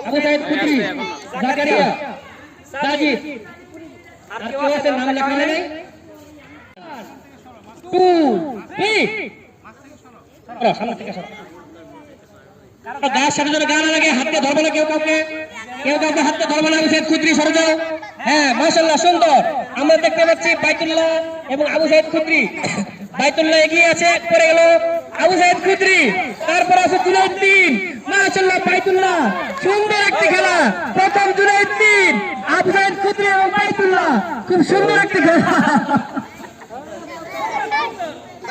আবু সাইদ খুদরি, জাকারিয়া, সাজিদ, আর কেউ আছে নাম লেখা নেই। 2 3 সামনে থেকে সরো। গাছ সামনে জন্য গান লাগে, হাতে ধরবো না কেউ কাউকে হাতে ধরবো না। আবু সাইদ খুদরি সরে যাও। হ্যাঁ মাশাআল্লাহ সুন্দর। আমরা দেখতে পাচ্ছি বাইতুল্লাহ এবং আবু সাইদ খুদরি। বাইতুল্লাহ এগিয়ে আছে, পড়ে গেল আবু সাইদ খুদরি, তারপর আছে জুনাইদ্দিন। মাশাআল্লাহ বাইতুল্লাহ সুন্দর একটি খেলা। প্রথম জুনাইদ্দিন, আবু সাইদ খুদরি এবং বাইতুল্লাহ, খুব সুন্দর একটি খেলা।